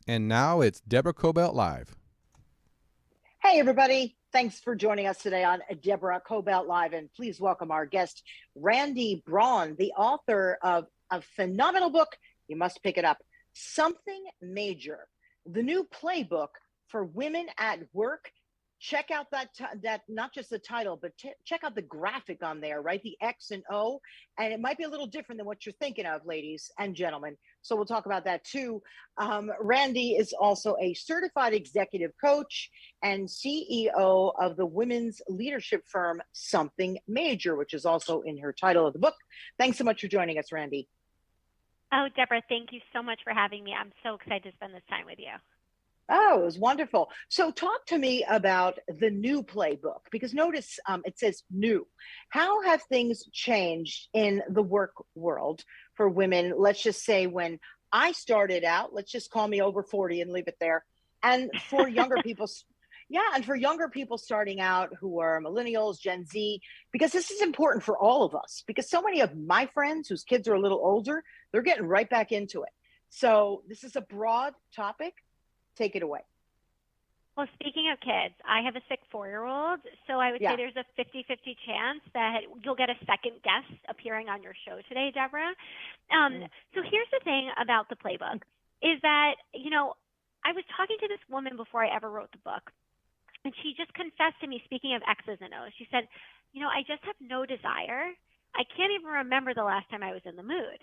And now it's Deborah Kobylt Live. Hey, everybody. Thanks for joining us today on Deborah Kobylt Live. And please welcome our guest, Randi Braun, the author of a phenomenal book. You must pick it up, Something Major, the new playbook for women at work. Check out that not just the title, but check out the graphic on there, right? The X and O. And it might be a little different than what you're thinking of, ladies and gentlemen. So we'll talk about that too. Randi is also a certified executive coach and CEO of the women's leadership firm Something Major, which is also in her title of the book. Thanks so much for joining us, Randi. Oh, Deborah, thank you so much for having me. I'm so excited to spend this time with you. Oh, it was wonderful. So, talk to me about the new playbook because notice it says new. How have things changed in the work world for women? Let's just say when I started out, let's just call me over 40 and leave it there. And for younger people, yeah, and for younger people starting out who are millennials, Gen Z, because this is important for all of us because so many of my friends whose kids are a little older, they're getting right back into it. So, this is a broad topic. Take it away. Well, speaking of kids, I have a sick 4-year-old, so I would say Yeah. there's a 50-50 chance that you'll get a second guest appearing on your show today, Deborah. Um, Mm. so here's the thing about the playbook is that, I was talking to this woman before I ever wrote the book, and she just confessed to me, speaking of X's and O's, she said, I just have no desire. I can't even remember the last time I was in the mood.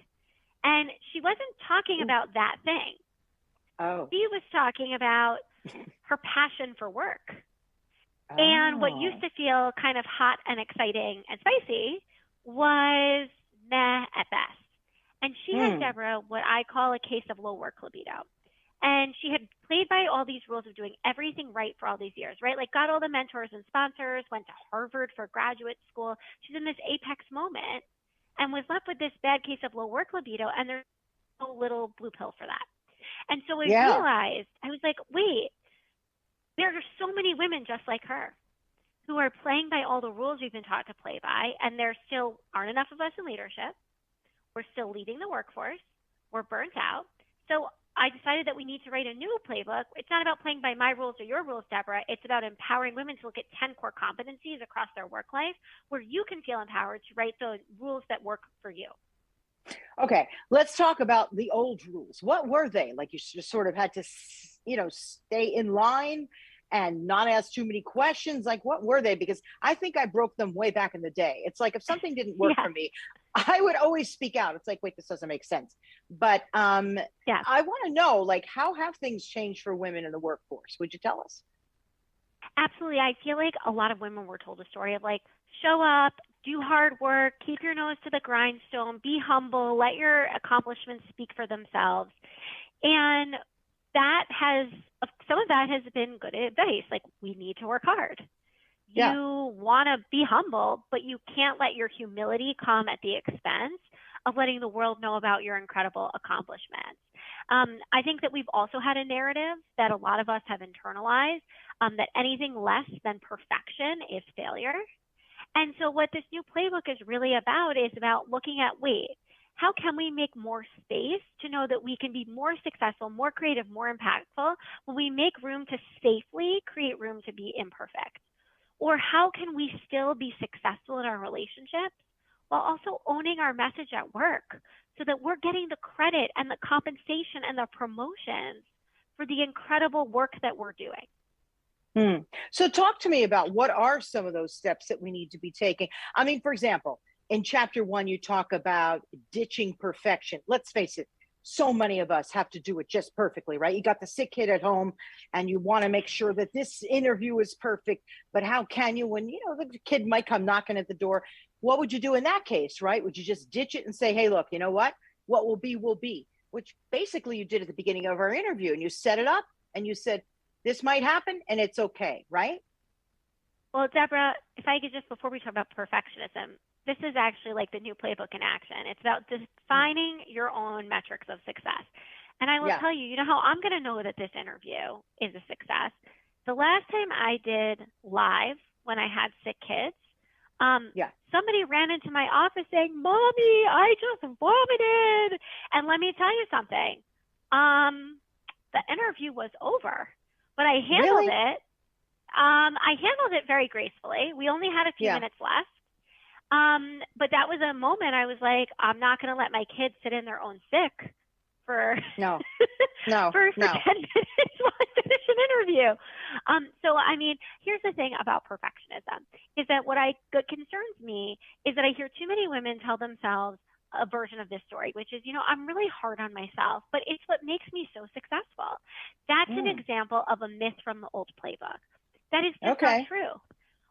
And she wasn't talking Ooh. about that thing. Oh. She was talking about her passion for work. And what used Oh. to feel kind of hot and exciting and spicy was meh at best. And she had, Hmm. Deborah, what I call a case of low work libido. And she had played by all these rules of doing everything right for all these years, right? Like got all the mentors and sponsors, went to Harvard for graduate school. She's in this apex moment and was left with this bad case of low work libido. And there's no little blue pill for that. And so I Yeah. realized, I was like, wait, there are so many women just like her who are playing by all the rules we've been taught to play by, and there still aren't enough of us in leadership. We're still leading the workforce. We're burnt out. So I decided that we need to write a new playbook. It's not about playing by my rules or your rules, Deborah. It's about empowering women to look at 10 core competencies across their work life where you can feel empowered to write the rules that work for you. Okay. Let's talk about the old rules. What were they? Like you just sort of had to, stay in line and not ask too many questions. Like what were they? Because I think I broke them way back in the day. It's like if something didn't work Yeah. for me, I would always speak out. It's like, wait, this doesn't make sense. But Yeah. I want to know, like, how have things changed for women in the workforce? Would you tell us? Absolutely. I feel like a lot of women were told a story of like, show up, do hard work, keep your nose to the grindstone, be humble, let your accomplishments speak for themselves. And that has, some of that has been good advice. Like, we need to work hard. Yeah. You want to be humble, but you can't let your humility come at the expense of letting the world know about your incredible accomplishments. I think that we've also had a narrative that a lot of us have internalized that anything less than perfection is failure. And so, what this new playbook is really about is about looking at wait, how can we make more space to know that we can be more successful, more creative, more impactful when we make room to safely create room to be imperfect? Or how can we still be successful in our relationships while also owning our message at work so that we're getting the credit and the compensation and the promotions for the incredible work that we're doing? Hmm. So, talk to me about what are some of those steps that we need to be taking. I mean, for example, in chapter one, you talk about ditching perfection. Let's face it, so many of us have to do it just perfectly, right? You got the sick kid at home and you want to make sure that this interview is perfect, but how can you when, the kid might come knocking at the door? What would you do in that case, right? Would you just ditch it and say, hey, look, you know what will be, which basically you did at the beginning of our interview and you set it up and you said, this might happen and it's okay, right? Well, Deborah, if I could just, before we talk about perfectionism, this is actually like the new playbook in action. It's about Mm. defining your own metrics of success. And I will Yeah. tell you, you know how I'm going to know that this interview is a success? The last time I did live when I had sick kids, Yeah. somebody ran into my office saying, Mommy, I just vomited. And let me tell you something. Um, the interview was over, but I handled Really? it. I handled it very gracefully. We only had a few minutes left. But that was a moment I was like, I'm not going to let my kids sit in their own sick for No. for 10 minutes while I finish an interview. So, I mean, here's the thing about perfectionism is that what concerns me is that I hear too many women tell themselves a version of this story, which is, I'm really hard on myself, but it's what makes me so successful. That's an example of a myth from the old playbook. That is just not true.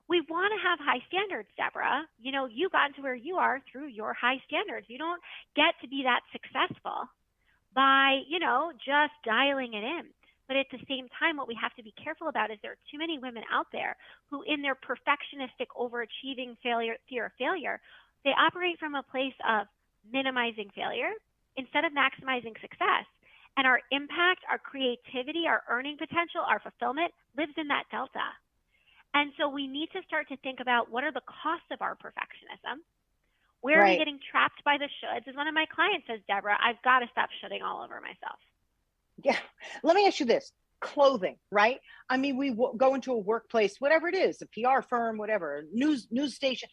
We want to have high standards, Deborah. You got to where you are through your high standards. You don't get to be that successful by, just dialing it in. But at the same time, what we have to be careful about is there are too many women out there who, in their perfectionistic, overachieving fear of failure, they operate from a place of minimizing failure instead of maximizing success. And our impact, our creativity, our earning potential, our fulfillment lives in that delta. And so we need to start to think about what are the costs of our perfectionism. Where are we getting trapped by the shoulds? As one of my clients says, Deborah, I've got to stop shoulding all over myself. Yeah. Let me ask you this. Clothing, right? I mean, we go into a workplace, whatever it is, a PR firm, whatever, news station,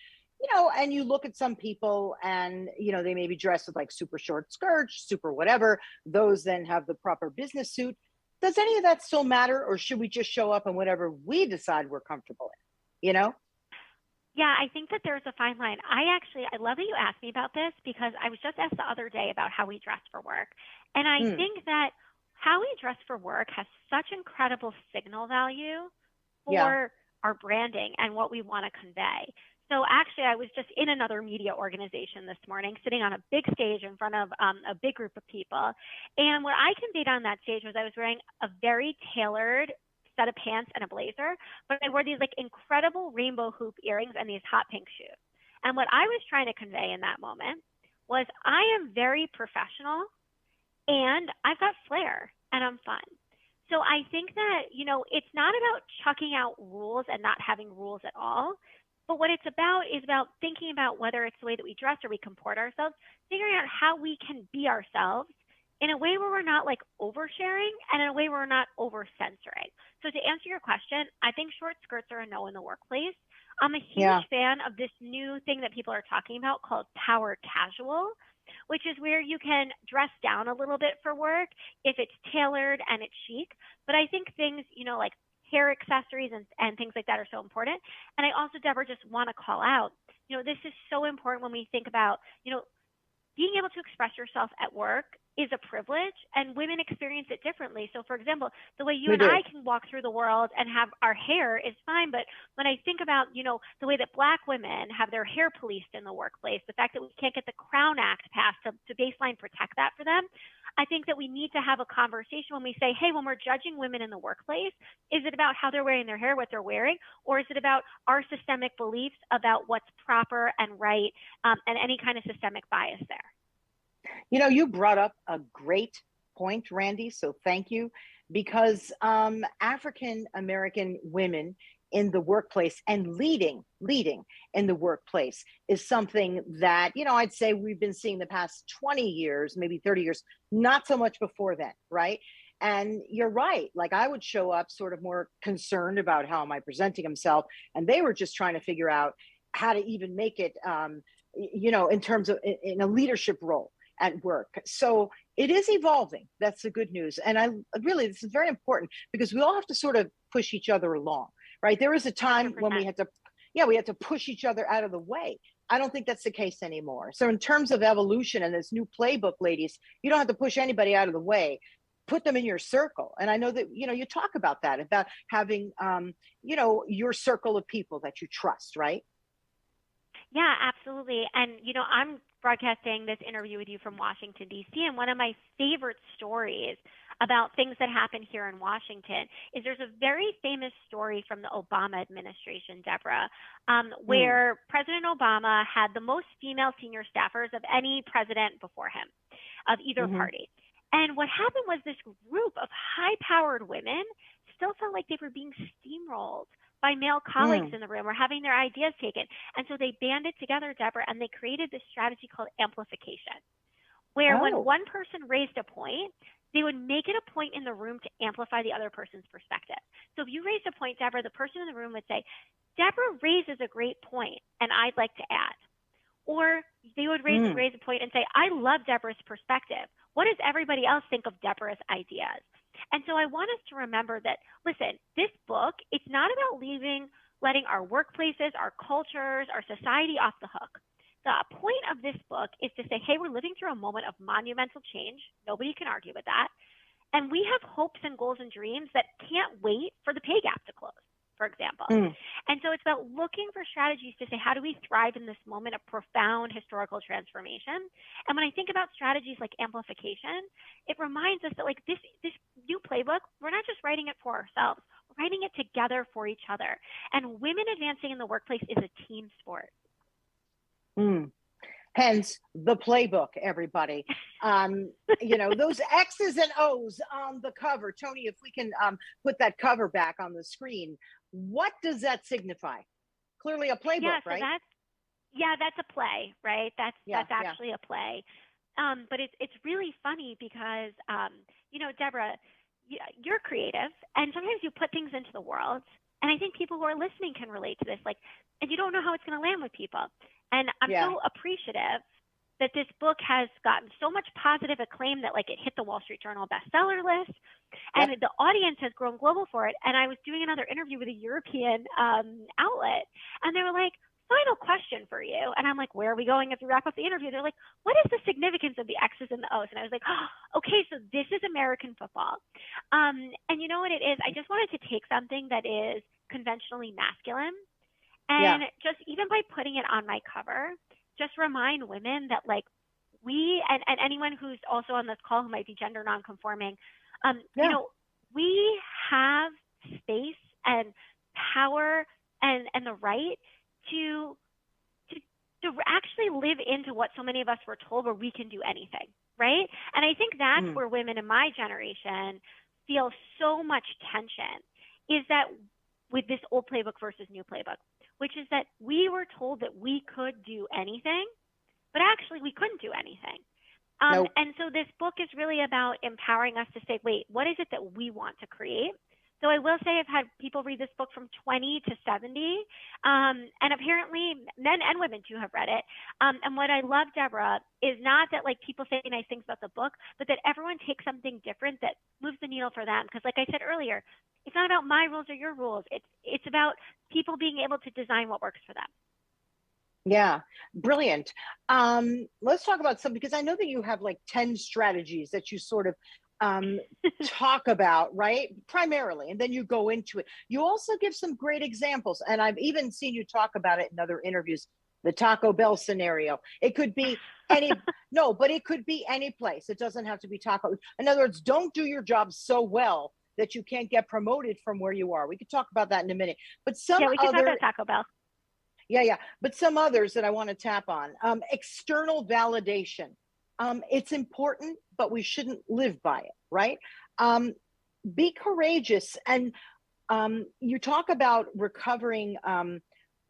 and you look at some people and, they may be dressed with like super short skirts, super whatever. Those then have the proper business suit. Does any of that still matter? Or should we just show up in whatever we decide we're comfortable in, Yeah, I think that there's a fine line. I love that you asked me about this because I was just asked the other day about how we dress for work. And I think that how we dress for work has such incredible signal value for our branding and what we want to convey. So actually, I was just in another media organization this morning, sitting on a big stage in front of a big group of people. And what I conveyed on that stage was I was wearing a very tailored set of pants and a blazer, but I wore these like incredible rainbow hoop earrings and these hot pink shoes. And what I was trying to convey in that moment was I am very professional and I've got flair and I'm fun. So I think that, it's not about chucking out rules and not having rules at all. But what it's about is about thinking about whether it's the way that we dress or we comport ourselves, figuring out how we can be ourselves in a way where we're not like oversharing and in a way where we're not over censoring. So to answer your question, I think short skirts are a no in the workplace. I'm a huge fan of this new thing that people are talking about called power casual, which is where you can dress down a little bit for work if it's tailored and it's chic. But I think things, like hair accessories and things like that are so important. And I also, Deborah, just want to call out, this is so important when we think about, being able to express yourself at work is a privilege and women experience it differently. So for example, the way you and I can walk through the world and have our hair is fine. But when I think about, the way that Black women have their hair policed in the workplace, the fact that we can't get the Crown Act passed to baseline protect that for them, I think that we need to have a conversation when we say, hey, when we're judging women in the workplace, is it about how they're wearing their hair, what they're wearing, or is it about our systemic beliefs about what's proper and right, and any kind of systemic bias there? You brought up a great point, Randi, so thank you, because African-American women in the workplace and leading in the workplace is something that, I'd say we've been seeing the past 20 years, maybe 30 years, not so much before then, right? And you're right. Like I would show up sort of more concerned about how am I presenting himself. And they were just trying to figure out how to even make it, in terms of in a leadership role at work. So it is evolving. That's the good news. And this is very important because we all have to sort of push each other along, right? There was a time 100%. when we had to push each other out of the way. I don't think that's the case anymore. So in terms of evolution and this new playbook, ladies, you don't have to push anybody out of the way. Put them in your circle. And I know that, you talk about that, about having, your circle of people that you trust, right? Yeah, absolutely. And, I'm broadcasting this interview with you from Washington, D.C. And one of my favorite stories about things that happen here in Washington is there's a very famous story from the Obama administration, Deborah, where President Obama had the most female senior staffers of any president before him of either party. And what happened was this group of high-powered women still felt like they were being steamrolled by male colleagues in the room or having their ideas taken. And so they banded together, Deborah, and they created this strategy called amplification, where when one person raised a point, they would make it a point in the room to amplify the other person's perspective. So if you raised a point, Deborah, the person in the room would say, Deborah raises a great point, and I'd like to add. Or they would raise a point and say, I love Deborah's perspective. What does everybody else think of Deborah's ideas? And so I want us to remember that, listen, this book, it's not about letting our workplaces, our cultures, our society off the hook. The point of this book is to say, hey, we're living through a moment of monumental change. Nobody can argue with that. And we have hopes and goals and dreams that can't wait for the pay gap to close, for example. And so it's about looking for strategies to say, how do we thrive in this moment of profound historical transformation? And when I think about strategies like amplification, it reminds us that like this new playbook, we're not just writing it for ourselves, we're writing it together for each other. And women advancing in the workplace is a team sport. Hence the playbook, everybody. Those X's and O's on the cover. Tony, if we can put that cover back on the screen, what does that signify? Clearly a playbook, right? That's a play, right? That's actually a play. But it's really funny because, Deborah, you're creative, and sometimes you put things into the world, and I think people who are listening can relate to this, and you don't know how it's going to land with people. And I'm so appreciative that this book has gotten so much positive acclaim that it hit the Wall Street Journal bestseller list, and the audience has grown global for it. And I was doing another interview with a European outlet, and they were like, final question for you. And I'm like, where are we going as we wrap up the interview? They're like, what is the significance of the X's and the O's? And I was like, oh, okay, so this is American football. And you know what it is? I just wanted to take something that is conventionally masculine, and just even by putting it on my cover, just remind women that we, and anyone who's also on this call who might be gender nonconforming, we have space and power and the right to actually live into what so many of us were told, where we can do anything, right? And I think that's where women in my generation feel so much tension, is that with this old playbook versus new playbook, which is that we were told that we could do anything, but actually we couldn't do anything. And so this book is really about empowering us to say, wait, what is it that we want to create? So I will say I've had people read this book from 20 to 70, and apparently men and women too have read it. And what I love, Deborah, is not that people say nice things about the book, but that everyone takes something different that moves the needle for them. Because like I said earlier, it's not about my rules or your rules. It's about people being able to design what works for them. Yeah, brilliant. Let's talk about some, because I know that you have 10 strategies that you sort of talk about, right? Primarily, and then you go into it. You also give some great examples, and I've even seen you talk about it in other interviews. The Taco Bell scenario. It could be any, but it could be any place. It doesn't have to be Taco. In other words, don't do your job so well that you can't get promoted from where you are. We could talk about that in a minute. But we can talk about Taco Bell. Yeah. But some others that I want to tap on. External validation. It's important, but we shouldn't live by it, right? Be courageous. And you talk about recovering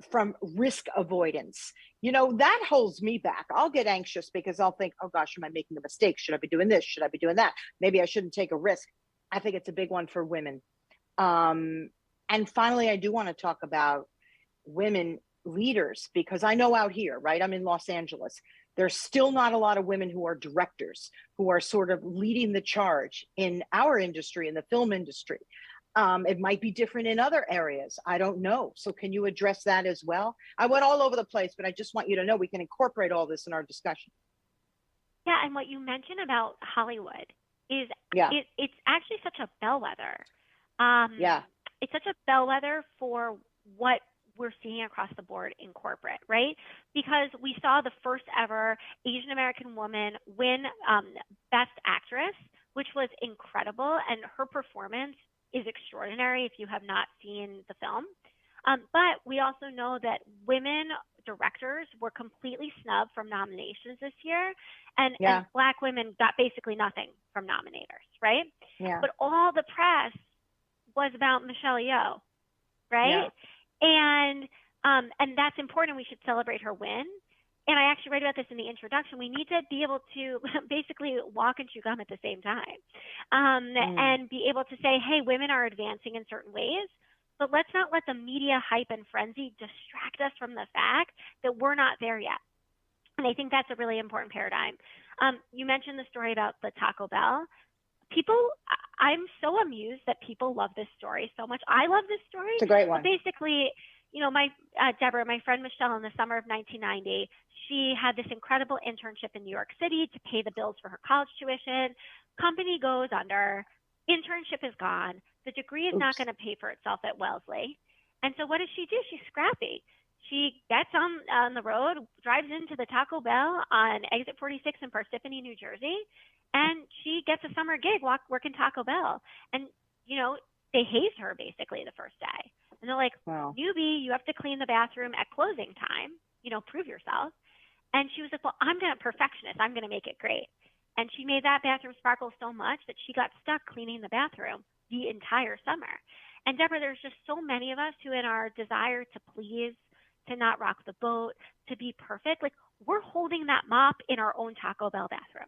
from risk avoidance. That holds me back. I'll get anxious because I'll think, oh gosh, am I making a mistake? Should I be doing this? Should I be doing that? Maybe I shouldn't take a risk. I think it's a big one for women. And finally, I do want to talk about women leaders, because I know out here, right? I'm in Los Angeles. There's still not a lot of women who are directors, who are sort of leading the charge in our industry, in the film industry. It might be different in other areas. I don't know. So can you address that as well? I went all over the place, but I just want you to know we can incorporate all this in our discussion. Yeah, and what you mentioned about Hollywood is it's actually such a bellwether. It's such a bellwether for what we're seeing across the board in corporate, right? Because we saw the first ever Asian American woman win Best Actress, which was incredible, and her performance is extraordinary if you have not seen the film. But we also know that women directors were completely snubbed from nominations this year, and Black women got basically nothing from nominators, right? Yeah. But all the press was about Michelle Yeoh, right? And that's important. We should celebrate her win. and I actually write about this in the introduction, we need to be able to basically walk and chew gum at the same time, and be able to say, hey, women are advancing in certain ways, but let's not let the media hype and frenzy distract us from the fact that we're not there yet. And I think that's a really important paradigm. You mentioned the story about the Taco Bell. I'm so amused that people love this story so much. I love this story. It's a great one. But basically, Deborah, my friend Michelle, in the summer of 1990, she had this incredible internship in New York City to pay the bills for her college tuition. Company goes under. Internship is gone. The degree is not going to pay for itself at Wellesley. And so what does she do? She's scrappy. She gets on the road, drives into the Taco Bell on exit 46 in Parsippany, New Jersey, and she gets a summer gig working Taco Bell. And, they haze her basically the first day. And they're like, wow, newbie, you have to clean the bathroom at closing time, prove yourself. And she was like, well, I'm a perfectionist. I'm going to make it great. And she made that bathroom sparkle so much that she got stuck cleaning the bathroom the entire summer. And Deborah, there's just so many of us who, in our desire to please, to not rock the boat, to be perfect, like we're holding that mop in our own Taco Bell bathroom.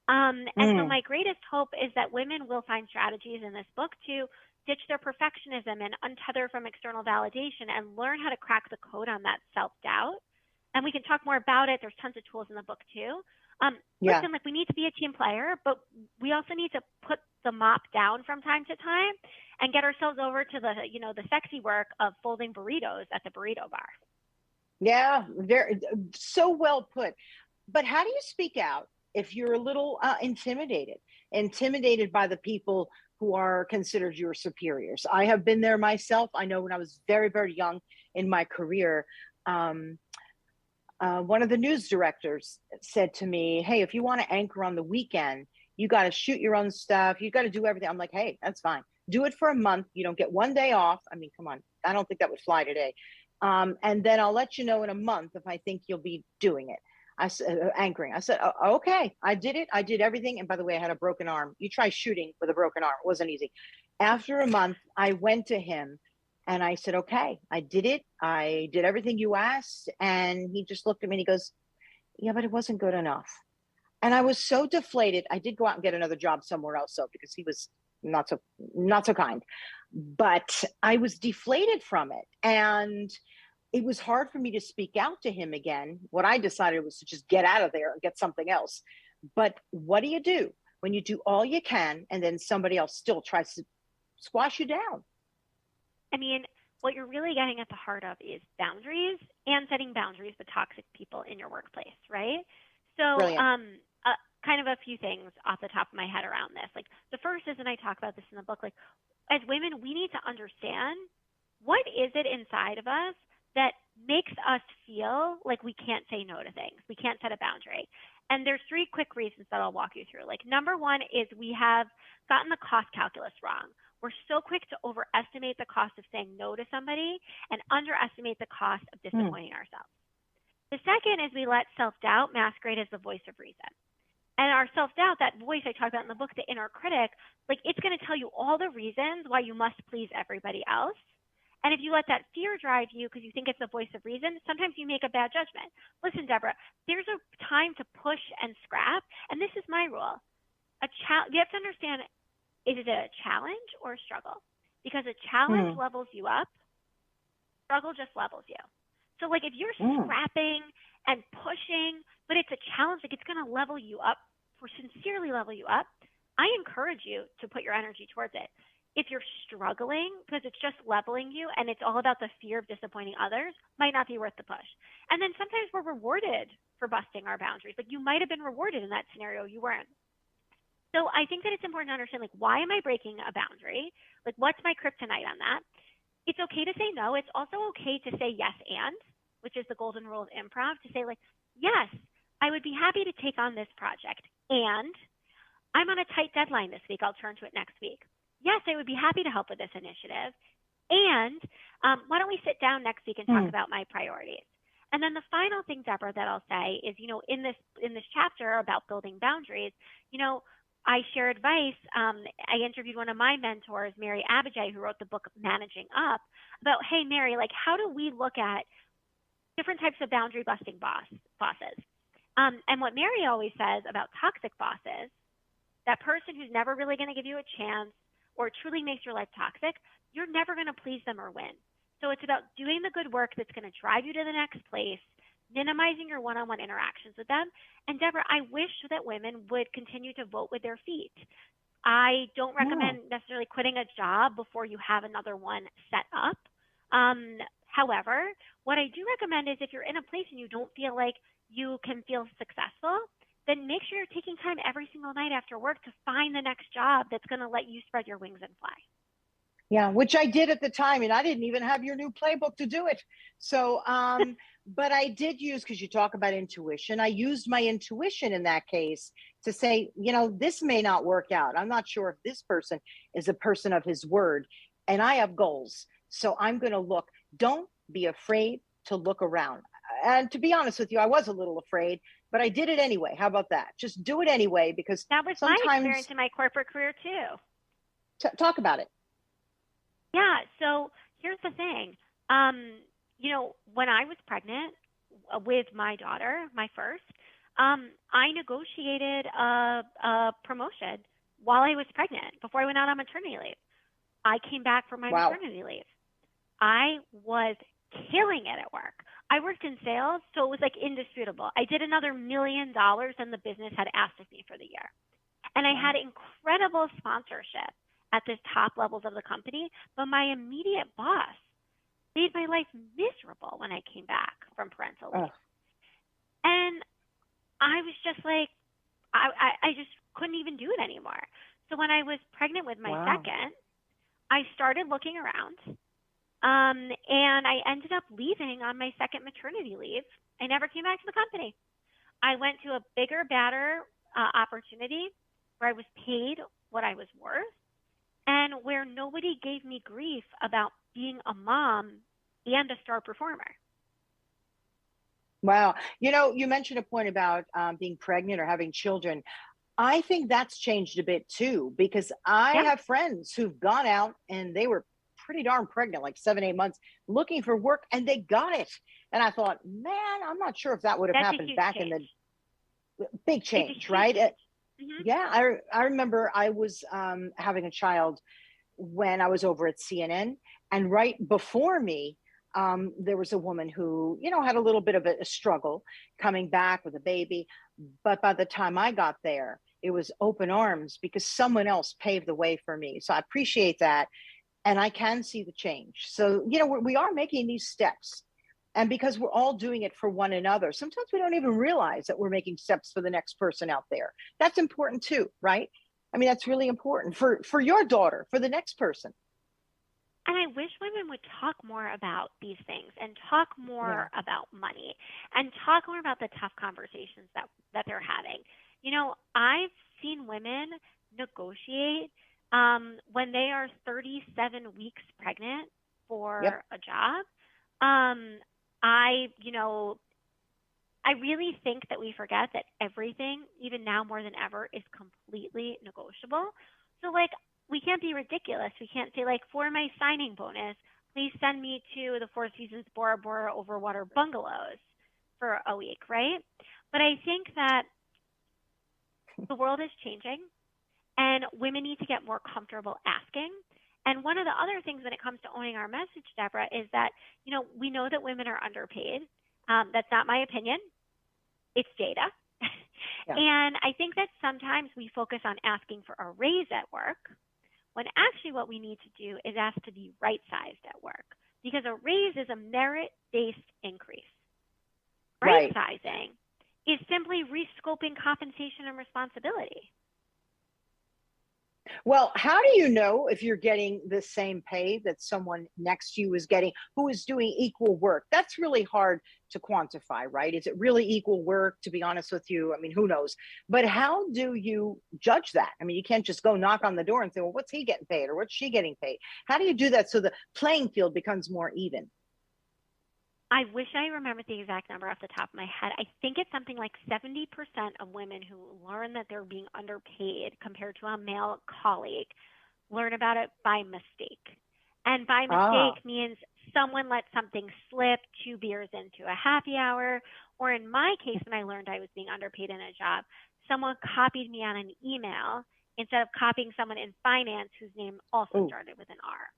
And so my greatest hope is that women will find strategies in this book to ditch their perfectionism and untether from external validation and learn how to crack the code on that self-doubt. And we can talk more about it. There's tons of tools in the book too. Listen, we need to be a team player, but we also need to put the mop down from time to time and get ourselves over to the sexy work of folding burritos at the burrito bar. Yeah, very so well put. But how do you speak out if you're a little intimidated by the people who are considered your superiors? I have been there myself. I know when I was very, very young in my career, one of the news directors said to me, hey, if you want to anchor on the weekend, you got to shoot your own stuff. You got to do everything. I'm like, hey, that's fine. Do it for a month. You don't get one day off. I mean, come on. I don't think that would fly today. And then I'll let you know in a month if I think you'll be doing it. I said, anchoring. I said, oh, okay, I did it. I did everything. And by the way, I had a broken arm. You try shooting with a broken arm. It wasn't easy. After a month, I went to him and I said, okay, I did it. I did everything you asked. And he just looked at me and he goes, yeah, but it wasn't good enough. And I was so deflated. I did go out and get another job somewhere else, though, because he was not so kind. But I was deflated from it. And it was hard for me to speak out to him again. What I decided was to just get out of there and get something else. But what do you do when you do all you can and then somebody else still tries to squash you down? I mean, what you're really getting at the heart of is boundaries and setting boundaries with toxic people in your workplace, right? So kind of a few things off the top of my head around this. Like the first is, and I talk about this in the book, like as women, we need to understand what is it inside of us that makes us feel like we can't say no to things. We can't set a boundary. And there's three quick reasons that I'll walk you through. Like number one is we have gotten the cost calculus wrong. We're so quick to overestimate the cost of saying no to somebody and underestimate the cost of disappointing ourselves. The second is we let self-doubt masquerade as the voice of reason. And our self-doubt, that voice I talk about in the book, the inner critic, like it's going to tell you all the reasons why you must please everybody else. And if you let that fear drive you because you think it's the voice of reason, sometimes you make a bad judgment. Listen, Deborah, there's a time to push and scrap. And this is my rule. You have to understand, is it a challenge or a struggle? Because a challenge levels you up, struggle just levels you. So like if you're scrapping and pushing, but it's a challenge, like it's going to level you up, or sincerely level you up, I encourage you to put your energy towards it. If you're struggling because it's just leveling you and it's all about the fear of disappointing others, might not be worth the push. And then sometimes we're rewarded for busting our boundaries. Like you might have been rewarded in that scenario, you weren't. So I think that it's important to understand, like, why am I breaking a boundary? Like, what's my kryptonite on that? It's okay to say no. It's also okay to say yes and, which is the golden rule of improv, to say like, yes, I would be happy to take on this project. And I'm on a tight deadline this week. I'll turn to it next week. Yes, I would be happy to help with this initiative. And why don't we sit down next week and talk about my priorities? And then the final thing, Deborah, that I'll say is, in this chapter about building boundaries, I share advice. I interviewed one of my mentors, Mary Abijay, who wrote the book Managing Up, about, hey, Mary, like, how do we look at different types of boundary busting boss? bosses. And what Mary always says about toxic bosses, that person who's never really going to give you a chance or truly makes your life toxic, you're never going to please them or win. So it's about doing the good work that's going to drive you to the next place, minimizing your one-on-one interactions with them. And Deborah, I wish that women would continue to vote with their feet. I don't recommend necessarily quitting a job before you have another one set up. However, what I do recommend is if you're in a place and you don't feel like you can feel successful, then make sure you're taking time every single night after work to find the next job that's going to let you spread your wings and fly. Yeah, which I did at the time, and I didn't even have your new playbook to do it. So, but I did use, because you talk about intuition, I used my intuition in that case to say, this may not work out. I'm not sure if this person is a person of his word, and I have goals. So I'm going to look. Don't be afraid to look around. And to be honest with you, I was a little afraid, but I did it anyway. How about that? Just do it anyway, because that was sometimes my experience in my corporate career too. Talk about it. Yeah. So here's the thing. When I was pregnant with my daughter, my first, I negotiated a promotion while I was pregnant before I went out on maternity leave. I came back from my maternity leave. I was killing it at work. I worked in sales, so it was like indisputable. I did another $1 million than the business had asked of me for the year. And I had incredible sponsorship at the top levels of the company, but my immediate boss made my life miserable when I came back from parental leave. And I was just like, I just couldn't even do it anymore. So when I was pregnant with my second, I started looking around, and I ended up leaving on my second maternity leave. I never came back to the company. I went to a bigger, badder opportunity where I was paid what I was worth, and where nobody gave me grief about being a mom and a star performer. Wow. You mentioned a point about being pregnant or having children. I think that's changed a bit too, because I have friends who've gone out and they were pretty darn pregnant, like 7-8 months, looking for work, and they got it. And I thought, man, I'm not sure if that would have happened back in the big change, right? Mm-hmm. Yeah, I remember I was having a child when I was over at CNN, and right before me, there was a woman who, had a little bit of a struggle coming back with a baby. But by the time I got there, it was open arms because someone else paved the way for me. So I appreciate that. And I can see the change. So, we are making these steps. And because we're all doing it for one another, sometimes we don't even realize that we're making steps for the next person out there. That's important too, right? I mean, that's really important for your daughter, for the next person. And I wish women would talk more about these things and talk more about money and talk more about the tough conversations that they're having. I've seen women negotiate when they are 37 weeks pregnant for a job. I really think that we forget that everything, even now more than ever, is completely negotiable. So, we can't be ridiculous. We can't say, for my signing bonus, please send me to the Four Seasons Bora Bora Overwater Bungalows for a week, right? But I think that the world is changing, and women need to get more comfortable asking. And one of the other things when it comes to owning our message, Deborah, is that, we know that women are underpaid. That's not my opinion. It's data. And I think that sometimes we focus on asking for a raise at work, when actually what we need to do is ask to be right-sized at work, because a raise is a merit-based increase. Right-sizing is simply rescoping compensation and responsibility. Well, how do you know if you're getting the same pay that someone next to you is getting who is doing equal work? That's really hard to quantify, right? Is it really equal work? To be honest with you, I mean, who knows? But how do you judge that? I mean, you can't just go knock on the door and say, well, what's he getting paid or what's she getting paid? How do you do that so the playing field becomes more even? I wish I remembered the exact number off the top of my head. I think it's something like 70% of women who learn that they're being underpaid compared to a male colleague learn about it by mistake. And by mistake means someone let something slip 2 beers into a happy hour, or in my case, when I learned I was being underpaid in a job, someone copied me on an email instead of copying someone in finance whose name also started with an R.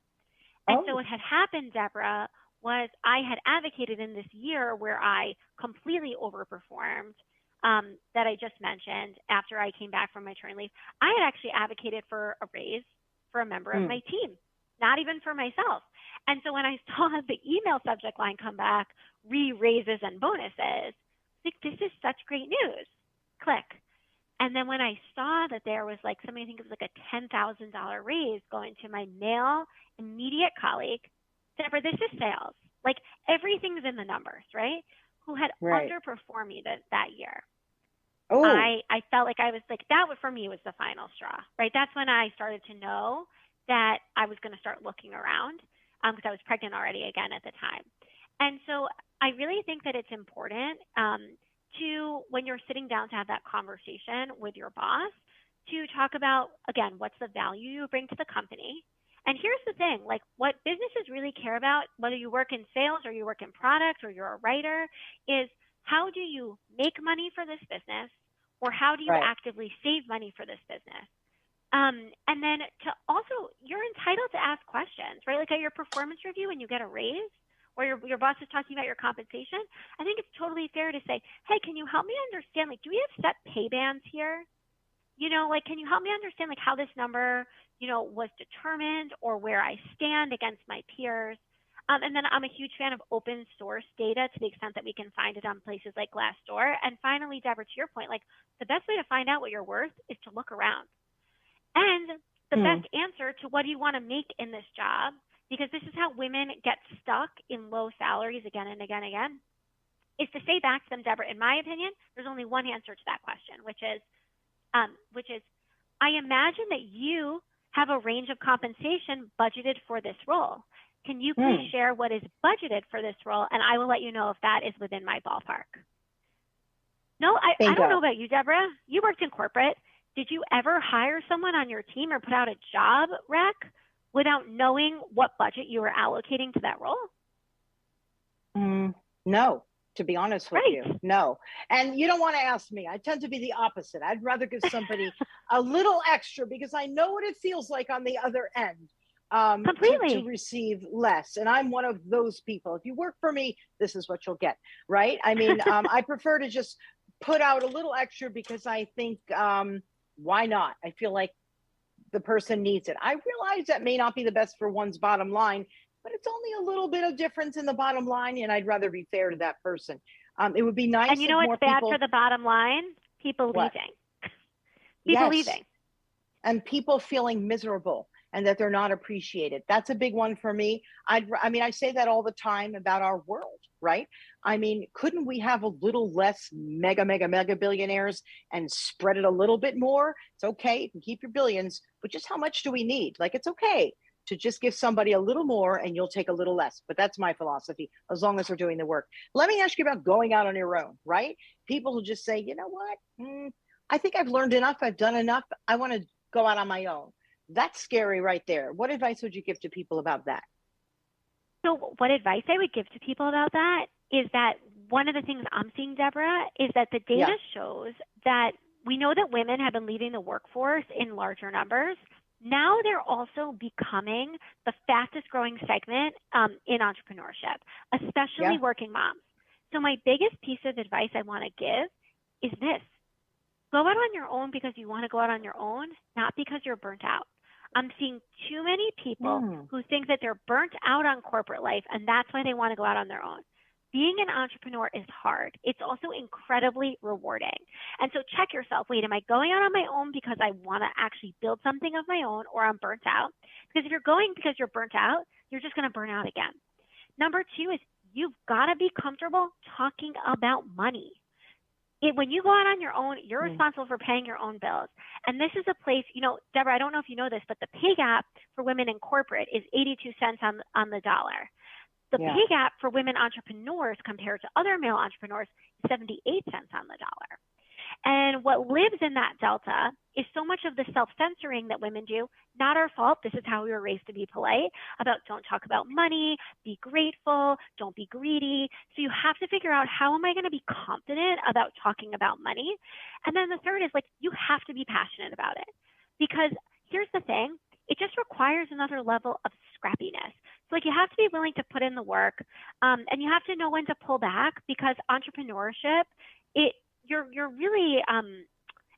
And so what had happened, Deborah, was I had advocated in this year where I completely overperformed, that I just mentioned after I came back from maternity leave. I had actually advocated for a raise for a member of my team, not even for myself. And so when I saw the email subject line come back, raises and bonuses, I think this is such great news. Click. And then when I saw that there was like something, I think it was like a $10,000 raise going to my male immediate colleague, Deborah, this is sales. Like everything's in the numbers, right? Who had underperformed me that year. I felt like I was like, that for me was the final straw, right? That's when I started to know that I was going to start looking around, because I was pregnant already again at the time. And so I really think that it's important to, when you're sitting down to have that conversation with your boss, to talk about, again, what's the value you bring to the company. And here's the thing, like what businesses really care about, whether you work in sales or you work in product or you're a writer, is how do you make money for this business, or how do you actively save money for this business? And then to also, you're entitled to ask questions, right? Like at your performance review when you get a raise, or your boss is talking about your compensation, I think it's totally fair to say, hey, can you help me understand, like, do we have set pay bands here? You know, like, can you help me understand, like, how this number, you know, was determined, or where I stand against my peers? And then I'm a huge fan of open source data to the extent that we can find it on places like Glassdoor. And finally, Deborah, to your point, like, the best way to find out what you're worth is to look around. And the best answer to what do you want to make in this job, because this is how women get stuck in low salaries again and again and again, is to say back to them, Deborah, in my opinion, there's only one answer to that question, which is, I imagine that you have a range of compensation budgeted for this role. Can you please share what is budgeted for this role? And I will let you know if that is within my ballpark. No, I don't know about you, Deborah. You worked in corporate. Did you ever hire someone on your team or put out a job rec without knowing what budget you were allocating to that role? No, to be honest with you, no. And you don't want to ask me. I tend to be the opposite. I'd rather give somebody a little extra because I know what it feels like on the other end. To receive less. And I'm one of those people. If you work for me, this is what you'll get, right? I mean, I prefer to just put out a little extra because I think, why not? I feel like the person needs it. I realize that may not be the best for one's bottom line, but it's only a little bit of difference in the bottom line, and I'd rather be fair to that person. It would be nice. And you know what's bad for the bottom line? People leaving. People leaving. And people feeling miserable and that they're not appreciated. That's a big one for me. I mean, I say that all the time about our world, right? I mean, couldn't we have a little less mega billionaires and spread it a little bit more? It's okay, you can keep your billions, but just how much do we need? Like, it's okay to just give somebody a little more and you'll take a little less. But that's my philosophy, as long as they're doing the work. Let me ask you about going out on your own, right? People who just say, you know what? I think I've learned enough. I've done enough. I want to go out on my own. That's scary right there. What advice would you give to people about that? So what advice I would give to people about that is that one of the things I'm seeing, Deborah, is that the data shows that we know that women have been leaving the workforce in larger numbers. Now they're also becoming the fastest growing segment in entrepreneurship, especially working moms. So my biggest piece of advice I want to give is this. Go out on your own because you want to go out on your own, not because you're burnt out. I'm seeing too many people who think that they're burnt out on corporate life, and that's why they want to go out on their own. Being an entrepreneur is hard. It's also incredibly rewarding. And so check yourself. Wait, am I going out on my own because I want to actually build something of my own, or I'm burnt out? Because if you're going because you're burnt out, you're just going to burn out again. Number two is you've got to be comfortable talking about money. When you go out on your own, you're responsible for paying your own bills. And this is a place, you know, Deborah, I don't know if you know this, but the pay gap for women in corporate is 82 cents on the dollar. The pay gap for women entrepreneurs compared to other male entrepreneurs is 78 cents on the dollar. And what lives in that delta is so much of the self-censoring that women do. Not our fault. This is how we were raised to be polite about don't talk about money, be grateful, don't be greedy. So you have to figure out, how am I going to be confident about talking about money? And then the third is, like, you have to be passionate about it, because here's the thing. It just requires another level of scrappiness. So, like, you have to be willing to put in the work, and you have to know when to pull back, because entrepreneurship, you're really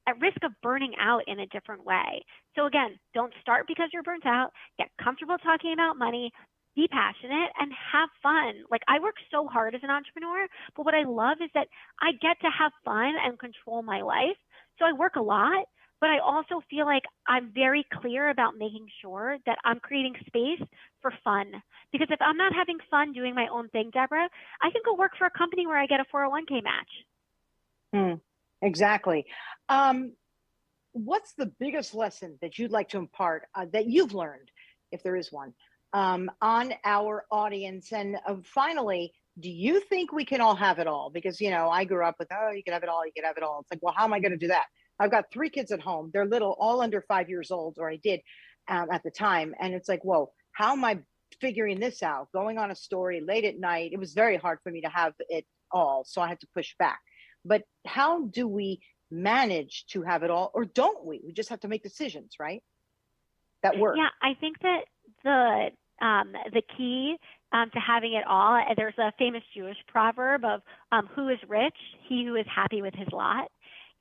at risk of burning out in a different way. So again, don't start because you're burnt out. Get comfortable talking about money, be passionate, and have fun. Like, I work so hard as an entrepreneur, but what I love is that I get to have fun and control my life. So I work a lot, but I also feel like I'm very clear about making sure that I'm creating space for fun. Because if I'm not having fun doing my own thing, Deborah, I can go work for a company where I get a 401k match. Exactly. What's the biggest lesson that you'd like to impart that you've learned, if there is one, on our audience? And finally, do you think we can all have it all? Because, you know, I grew up with, oh, you can have it all, you can have it all. It's like, well, how am I going to do that? I've got 3 kids at home. They're little, all under 5 years old, or I did at the time. And it's like, whoa, how am I figuring this out? Going on a story late at night. It was very hard for me to have it all. So I had to push back. But how do we manage to have it all, or don't we? We just have to make decisions, right? That work. Yeah, I think that the key to having it all, there's a famous Jewish proverb of who is rich? He who is happy with his lot.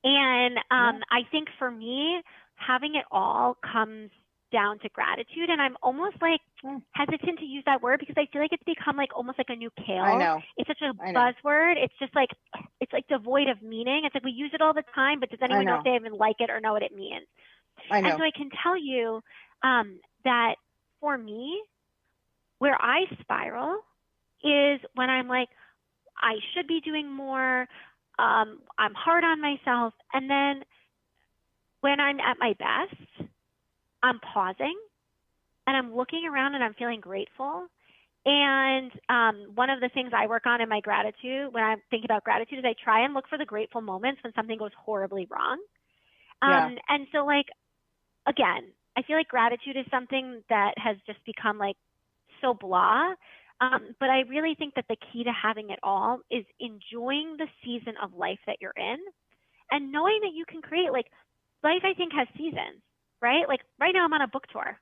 And I think for me, having it all comes down to gratitude. And I'm almost like hesitant to use that word, because I feel like it's become like almost like a new kale. I know. It's such a buzzword. It's just like, it's like devoid of meaning. It's like we use it all the time, but does anyone know if they even like it or know what it means? I know. And so I can tell you that for me, where I spiral is when I'm like, I should be doing more. I'm hard on myself. And then when I'm at my best, I'm pausing and I'm looking around and I'm feeling grateful. And one of the things I work on in my gratitude, when I think about gratitude, is I try and look for the grateful moments when something goes horribly wrong. And so, like, again, I feel like gratitude is something that has just become like so blah. But I really think that the key to having it all is enjoying the season of life that you're in, and knowing that you can create, like, life, I think, has seasons, right? Like, right now I'm on a book tour.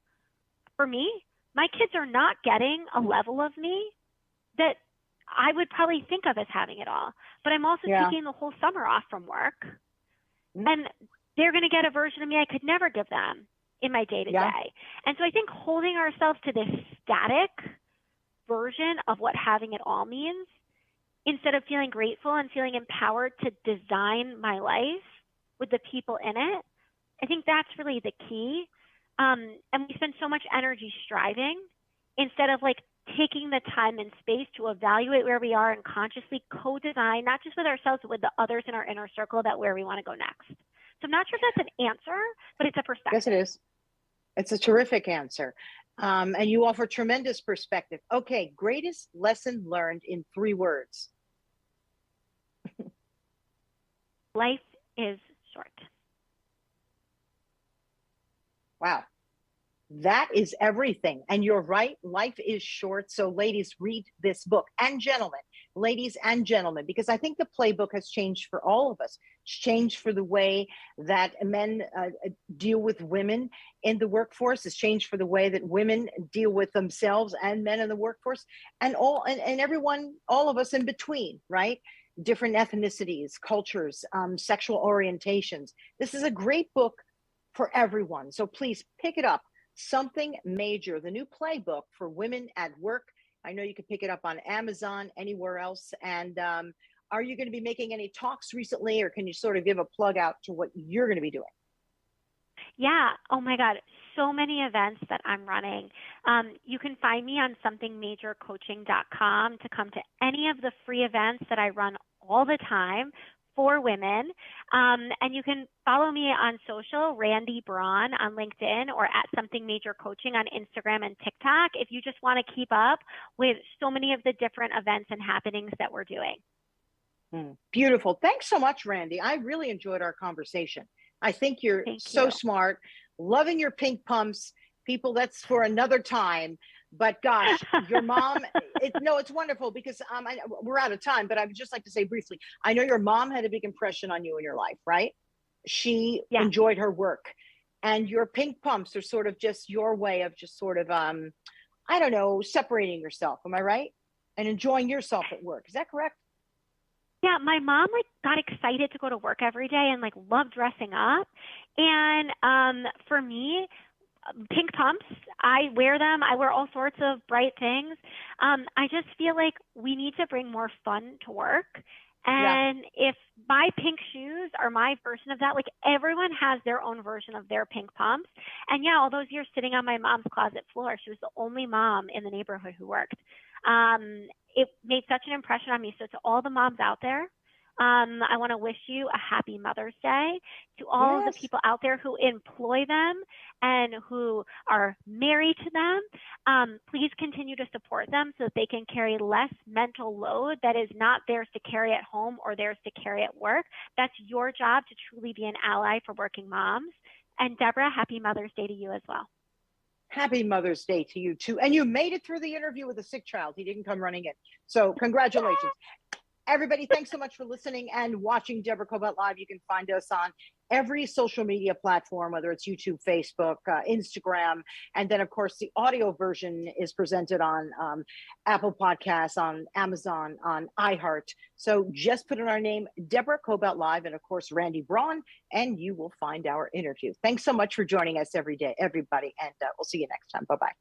For me, my kids are not getting a level of me that I would probably think of as having it all. But I'm also taking the whole summer off from work, and they're going to get a version of me I could never give them in my day-to-day. And so I think holding ourselves to this static version of what having it all means, instead of feeling grateful and feeling empowered to design my life with the people in it, I think that's really the key. And we spend so much energy striving instead of, like, taking the time and space to evaluate where we are and consciously co-design, not just with ourselves, but with the others in our inner circle, about where we want to go next. So I'm not sure if that's an answer, but it's a perspective. Yes, it is. It's a terrific answer. And you offer tremendous perspective. Okay, greatest lesson learned in 3 words. Life is short. Wow. That is everything. And you're right. Life is short. So ladies, read this book. And gentlemen, ladies and gentlemen, because I think the playbook has changed for all of us. It's changed for the way that men deal with women in the workforce. It's changed for the way that women deal with themselves and men in the workforce, and everyone, all of us in between, right? Different ethnicities, cultures, sexual orientations. This is a great book for everyone. So please pick it up. Something Major, the new playbook for women at work. I know you can pick it up on Amazon, anywhere else. And are you going to be making any talks recently, or can you sort of give a plug out to what you're going to be doing? Yeah. Oh my God. So many events that I'm running. You can find me on somethingmajorcoaching.com to come to any of the free events that I run all the time for women. And you can follow me on social, Randi Braun on LinkedIn, or at Something Major Coaching on Instagram and TikTok, if you just want to keep up with so many of the different events and happenings that we're doing. Beautiful. Thanks so much, Randi. I really enjoyed our conversation. I think you're Thank so you. smart, loving your pink pumps. People, that's for another time. But gosh, your mom, it's wonderful because we're out of time, but I would just like to say briefly, I know your mom had a big impression on you in your life, right? She Yeah. enjoyed her work, and your pink pumps are sort of just your way of just sort of, I don't know, separating yourself. Am I right? And enjoying yourself at work. Is that correct? Yeah, my mom like got excited to go to work every day and like loved dressing up. And for me, pink pumps, I wear them. I wear all sorts of bright things. I just feel like we need to bring more fun to work. And if my pink shoes are my version of that, like everyone has their own version of their pink pumps. And yeah, all those years sitting on my mom's closet floor, she was the only mom in the neighborhood who worked. It made such an impression on me. So to all the moms out there, I want to wish you a happy Mother's Day. To all the people out there who employ them and who are married to them, please continue to support them so that they can carry less mental load that is not theirs to carry at home or theirs to carry at work. That's your job to truly be an ally for working moms. And Deborah, happy Mother's Day to you as well. Happy Mother's Day to you too. And you made it through the interview with a sick child. He didn't come running in. So congratulations. Everybody, thanks so much for listening and watching Deborah Kobylt Live. You can find us on every social media platform, whether it's YouTube, Facebook, Instagram. And then, of course, the audio version is presented on Apple Podcasts, on Amazon, on iHeart. So just put in our name, Deborah Kobylt Live, and, of course, Randi Braun, and you will find our interview. Thanks so much for joining us every day, everybody. And we'll see you next time. Bye-bye.